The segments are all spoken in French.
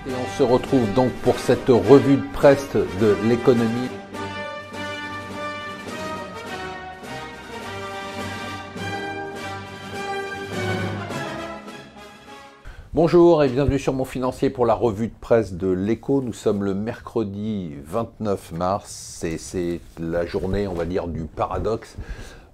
Et on se retrouve donc pour cette revue de presse de l'économie. Bonjour et bienvenue sur Mon Financier pour la revue de presse de l'Écho. Nous sommes le mercredi 29 mars et c'est la journée, on va dire, du paradoxe.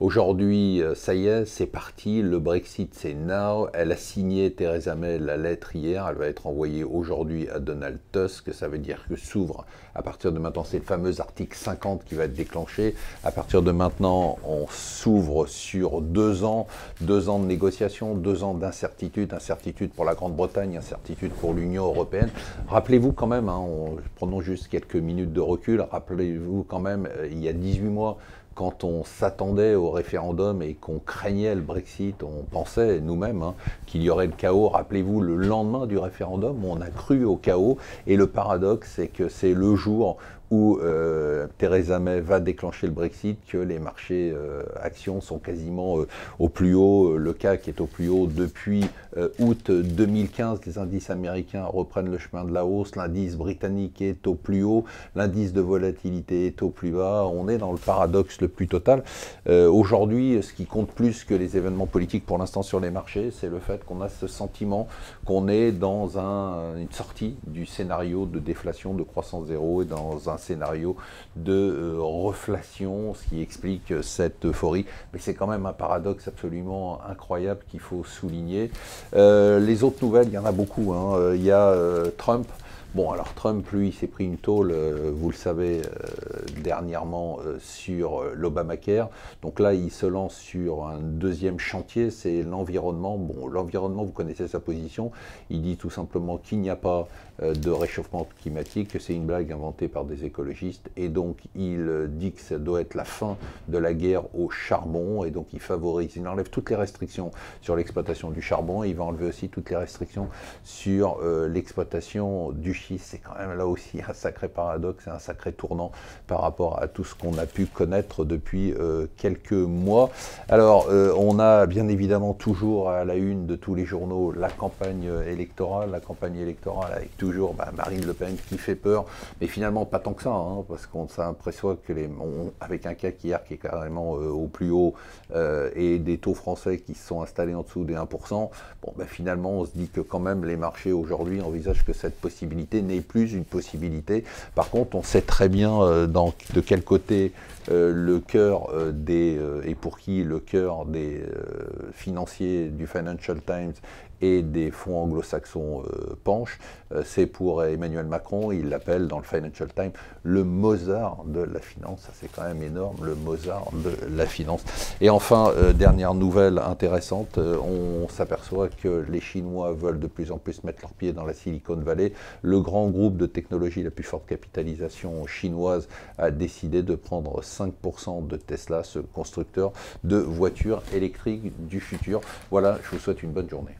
Aujourd'hui, ça y est, c'est parti, le Brexit c'est now. Elle a signé, Theresa May, la lettre hier, elle va être envoyée aujourd'hui à Donald Tusk. Ça veut dire que s'ouvre, à partir de maintenant, c'est le fameux article 50 qui va être déclenché. À partir de maintenant, on s'ouvre sur 2 ans, 2 ans de négociations, 2 ans d'incertitude, incertitude pour la Grande-Bretagne, incertitude pour l'Union européenne. Rappelez-vous quand même, prenons juste quelques minutes de recul, rappelez-vous quand même, il y a 18 mois, quand on s'attendait au référendum et qu'on craignait le Brexit, on pensait nous-mêmes qu'il y aurait le chaos. Rappelez-vous, le lendemain du référendum, on a cru au chaos. Et le paradoxe, c'est que c'est le jour où Theresa May va déclencher le Brexit que les marchés actions sont quasiment au plus haut. Le CAC est au plus haut depuis août 2015. Les indices américains reprennent le chemin de la hausse. L'indice britannique est au plus haut. L'indice de volatilité est au plus bas. On est dans le paradoxe le plus total. Aujourd'hui, ce qui compte plus que les événements politiques pour l'instant sur les marchés, c'est le fait qu'on a ce sentiment qu'on est dans une sortie du scénario de déflation, de croissance zéro et dans un scénario de reflation, ce qui explique cette euphorie. Mais c'est quand même un paradoxe absolument incroyable qu'il faut souligner. Les autres nouvelles, il y en a beaucoup. Il y a Trump. Bon, alors Trump, lui, s'est pris une tôle, vous le savez, dernièrement sur l'Obamacare. Donc là, il se lance sur un deuxième chantier, c'est l'environnement. Bon, l'environnement, vous connaissez sa position. Il dit tout simplement qu'il n'y a pas de réchauffement climatique, que c'est une blague inventée par des écologistes. Et donc, il dit que ça doit être la fin de la guerre au charbon. Et donc, il enlève toutes les restrictions sur l'exploitation du charbon. Et il va enlever aussi toutes les restrictions sur l'exploitation du schiste. C'est quand même là aussi un sacré paradoxe et un sacré tournant par rapport à tout ce qu'on a pu connaître depuis quelques mois. Alors, on a bien évidemment toujours à la une de tous les journaux la campagne électorale avec toujours Marine Le Pen qui fait peur, mais finalement pas tant que ça, parce qu'on s'aperçoit que avec un CAC hier qui est carrément au plus haut et des taux français qui se sont installés en dessous des 1%, finalement on se dit que quand même les marchés aujourd'hui envisagent que cette possibilité n'est plus une possibilité. Par contre, on sait très bien de quel côté le cœur et pour qui le cœur des financiers du Financial Times et des fonds anglo-saxons penche. C'est pour Emmanuel Macron, il l'appelle dans le Financial Times le Mozart de la finance. Ça, c'est quand même énorme, le Mozart de la finance. Et enfin, dernière nouvelle intéressante, on s'aperçoit que les Chinois veulent de plus en plus mettre leurs pieds dans la Silicon Valley. Le grand groupe de technologie, la plus forte capitalisation chinoise, a décidé de prendre 5% de Tesla, ce constructeur de voitures électriques du futur. Voilà, je vous souhaite une bonne journée.